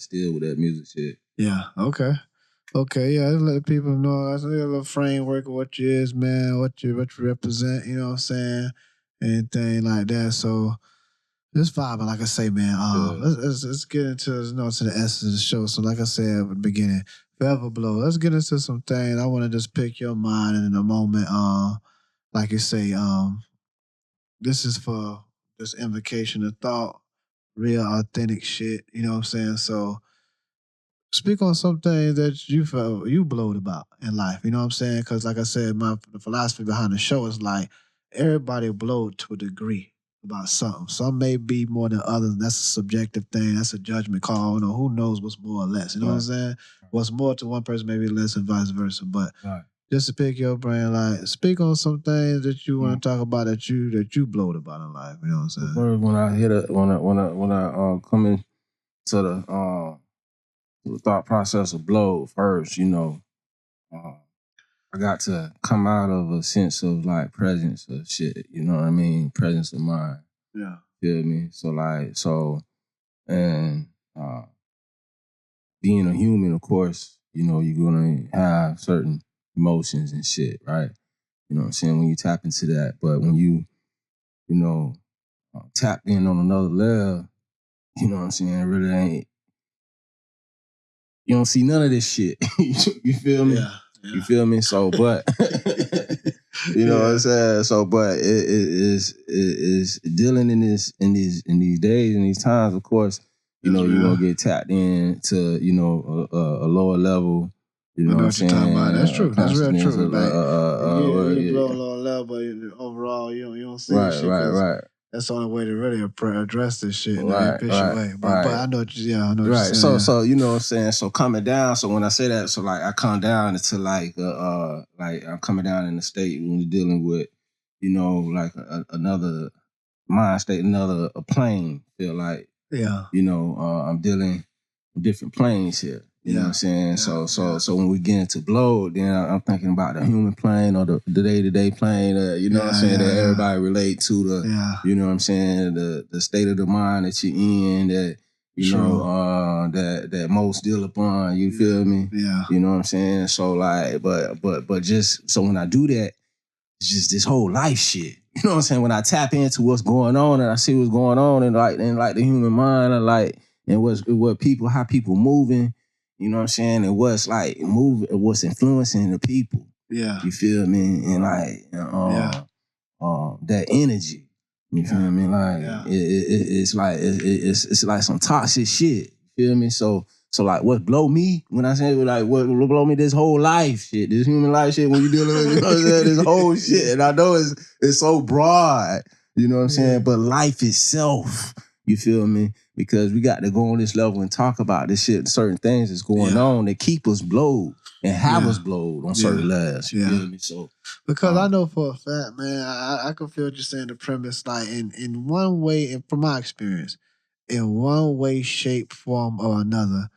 still with that music shit. Yeah. Okay. Yeah. Just let people know. That's a little framework of what you is, man. What you represent. You know what I'm saying? Anything like that. So. This vibing, like I say, man. Let's get into to the essence of the show. So, like I said at the beginning, forever blow. Let's get into some things. I want to just pick your mind in a moment. Like you say, this is for this invocation of thought, real authentic shit. You know what I'm saying? So, speak on some things that you felt you blowed about in life. You know what I'm saying? Because, like I said, the philosophy behind the show is like everybody blowed to a degree about something. Some may be more than others. That's a subjective thing. That's a judgment call. You know, who knows what's more or less? You know what I'm saying? What's more to one person may be less and vice versa. But just to pick your brain, like speak on some things that you want to talk about that you blowed about in life. You know what I'm saying? First, when I hit it, when I come into the thought process of blow first, you know, I got to come out of a sense of like presence of shit, you know what I mean? Presence of mind. Yeah. Feel me? And being a human, of course, you know, you're gonna have certain emotions and shit, right? You know what I'm saying? When you tap into that. But when you tap in on another level, you know what I'm saying? It really ain't, you don't see none of this shit. You feel me? Yeah. You feel me? So, but you know what I'm saying. So, but it is dealing in these days and these times. Of course, you know you're gonna get tapped into a lower level. You know what I'm saying? Talking about. That's true. That's real true. You blow a yeah. lower level, but overall you don't see Right, this shit. right. That's the only way to really address this shit in Right, an efficient way. But I know what you're right. saying. So you know what I'm saying. So coming down. So when I say that, so like I come down into like I'm coming down in the state when you're dealing with, you know, like another mind state, another plane. Feel like you know I'm dealing with different planes here. You know what I'm saying? So when we get into blow, then I'm thinking about the human plane or the day-to-day plane, you know what I'm saying, that everybody relate to you know what I'm saying, the state of the mind that you're in, that, you know, that most deal upon, you feel me? Yeah. You know what I'm saying? So like, but just, so when I do that, it's just this whole life shit. You know what I'm saying? When I tap into what's going on and I see what's going on and like the human mind and how people moving, you know what I'm saying? And what's like moving, what's influencing the people. Yeah. You feel me? And like, that energy. You feel me? Like, it's like some toxic shit. You feel me? So like, what blow me when I say like what blow me this whole life shit, this human life shit when you dealing with, you know what I'm saying, this whole shit. And I know it's so broad, you know what I'm saying, but life itself, you feel me? Because we got to go on this level and talk about this shit, certain things that's going on that keep us blowed and have us blowed on certain levels. You feel me? So because I know for a fact, man, I can feel what you're saying. The premise, like in one way, and from my experience, in one way, shape, form, or another,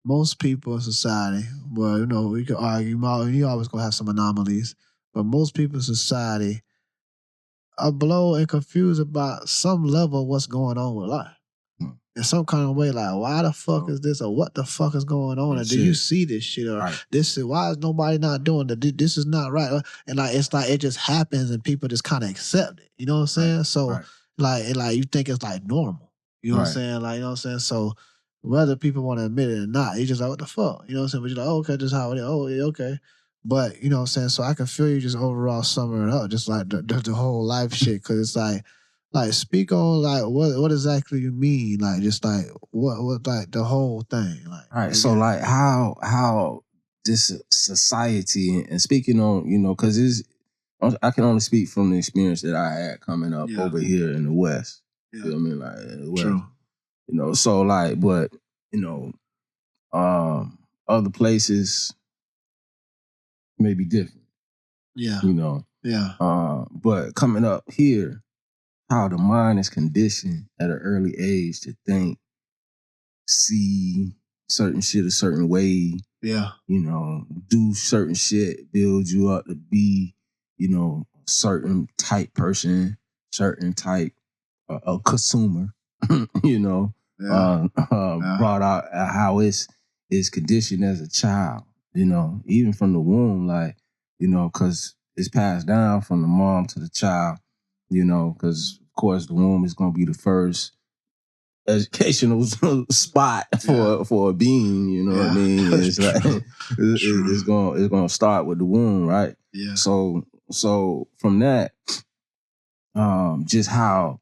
most people in society, well, you know, we could argue, you always gonna have some anomalies, but most people in society are blown and confused about some level of what's going on with life. In some kind of way, like, why the fuck is this, or what the fuck is going on, and do you see this shit, or this is, why is nobody not doing that? This is not right, and like it's like it just happens, and people just kind of accept it. You know what I'm saying? So like you think it's like normal. You know what I'm saying? Like, you know what I'm saying? So whether people want to admit it or not, you just like, what the fuck? You know what I'm saying? But you're like, oh, okay, just how it is. Oh, yeah, okay. But, you know what I'm saying? So I can feel you just overall summing it up, just like the whole life shit, because it's like speak on like what exactly you mean, like just like what like the whole thing, like. All right, so like how this society, and speaking on, you know, because I can only speak from the experience that I had coming up over here in the West. You feel me? Like in the West. True. You know, so like, but you know, other places may be different. Yeah. You know. Yeah. But coming up here, how the mind is conditioned at an early age to think, see certain shit a certain way. Yeah. You know, do certain shit, build you up to be, you know, a certain type person, certain type of consumer, you know. brought out how it's conditioned as a child, you know, even from the womb, like, you know, because it's passed down from the mom to the child, you know, because, of course, the womb is going to be the first educational spot for a being, you know what I mean? It's like it's gonna start with the womb, right? Yeah. So from that, just how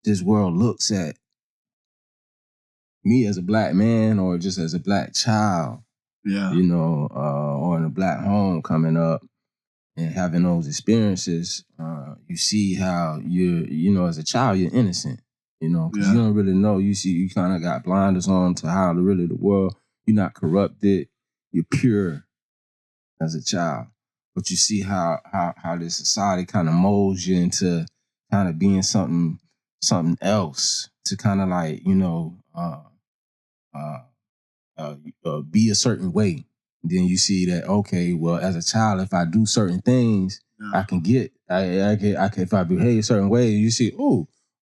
this world looks at me as a black man or just as a black child, you know, or in a black home coming up and having those experiences, you see how you know, as a child, you're innocent, you know, because you don't really know. You see, you kind of got blinders on to how the world, you're not corrupted, you're pure as a child. But you see how this society kind of molds you into kind of being something else to kind of like, you know, be a certain way. Then you see that, okay, well, as a child, if I do certain things, I can get, I can, if I behave a certain way, you see,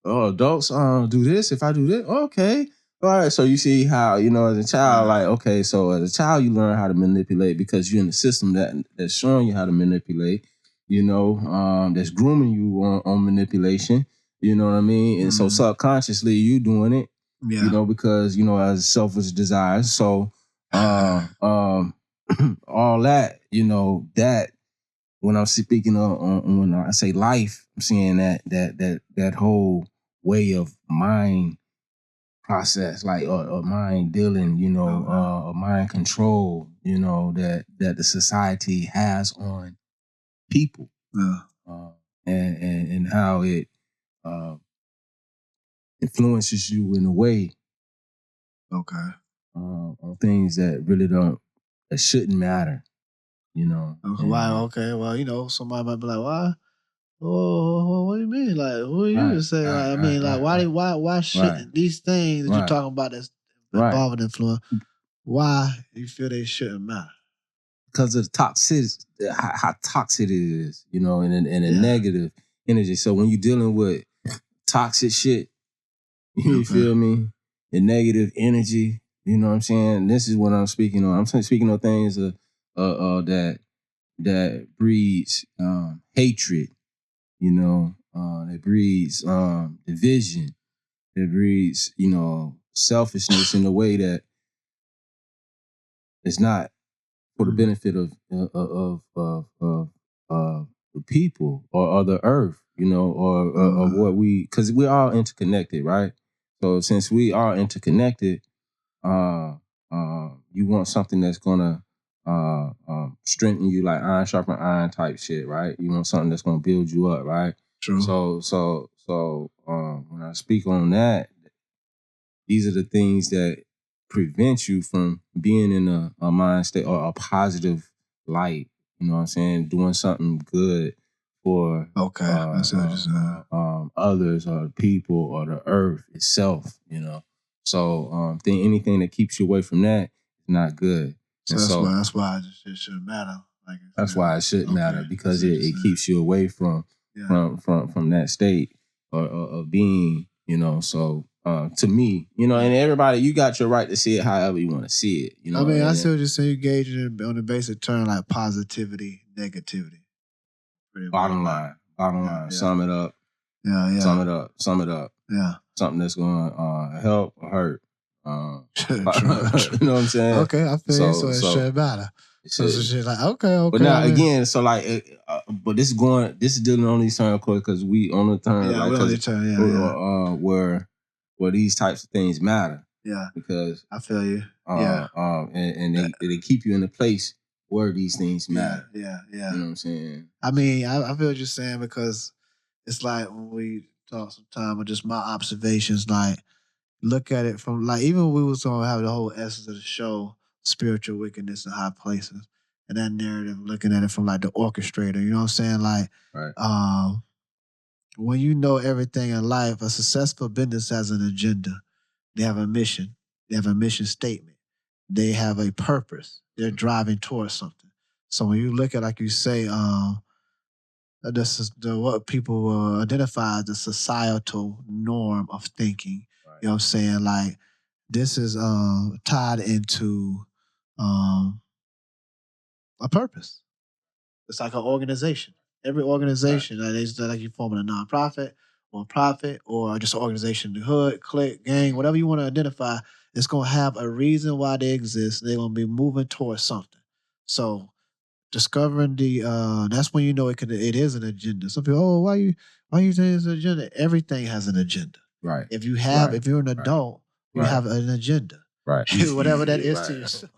adults do this. If I do this, okay. All right. So you see how, you know, as a child, like, okay, so as a child, you learn how to manipulate because you're in the system that's showing you how to manipulate, you know, that's grooming you on manipulation. You know what I mean? And so subconsciously you doing it, you know, because, you know, as selfish desires. So, all that, you know, that when I'm speaking on when I say life, I'm saying that whole way of mind process, like a mind dealing, you know, a mind control, you know, that the society has on people, and how it influences you in a way, on things that really that shouldn't matter, you know. Wow. Okay. Well, you know, somebody might be like, "Why? Oh, what do you mean? Like, who are you to say? Like, I mean, like, why shouldn't these things that you're talking about that's involving influence? Why you feel they shouldn't matter? Because of the toxicity, how toxic it is, you know, and a negative energy. So when you're dealing with toxic shit, you feel me? The negative energy, you know what I'm saying? This is what I'm speaking on. I'm speaking on things that breeds hatred, you know, that breeds division, that breeds, you know, selfishness in a way that it's not for the benefit of the people or the earth, you know, or of what because we're all interconnected, right? So since we are interconnected, you want something that's gonna strengthen you, like iron sharpen iron type shit, right? You want something that's gonna build you up, right? True. So when I speak on that, these are the things that prevent you from being in a mind state or a positive light. You know what I'm saying? Doing something good for that's what you're saying. Others or people or the earth itself. You know, so anything that keeps you away from that is not good. So that's why it shouldn't matter. Like that's why it shouldn't matter, because it keeps you away from that state of being. You know, so. To me, you know, and everybody, you got your right to see it however you want to see it. You know, I mean, I see what you're saying. You gauge it on the basic term like positivity, negativity. Bottom line. Sum it up. Sum it up. Yeah. Something that's going to help or hurt. True. You know what I'm saying? Okay, I feel so it shouldn't matter. So shit like okay. But now again, so like, but this is dealing on these terms, of course, because we on the term, like, we on the term, where these types of things matter. Yeah, because I feel you. And they keep you in a place where these things matter. Yeah. You know what I'm saying? I mean, I feel what you're saying, because it's like when we talk sometimes, or just my observations, like look at it from like, even when we was gonna have the whole essence of the show, spiritual wickedness in high places, and that narrative, looking at it from like the orchestrator. You know what I'm saying? Like, when you know everything in life, a successful business has an agenda. They have a mission. They have a mission statement. They have a purpose. They're driving towards something. So when you look at, like you say, this is what people identify as the societal norm of thinking. You know what I'm saying? Like, this is tied into a purpose. It's like an organization. Every organization, like you forming a nonprofit or a profit or just an organization, the hood, clique, gang, whatever you want to identify, it's going to have a reason why they exist. They're going to be moving towards something. So discovering that's when you know it is an agenda. Some people, oh, why you saying it's an agenda? Everything has an agenda. Right. If you're an adult, you have an agenda. Right. Whatever that is to yourself.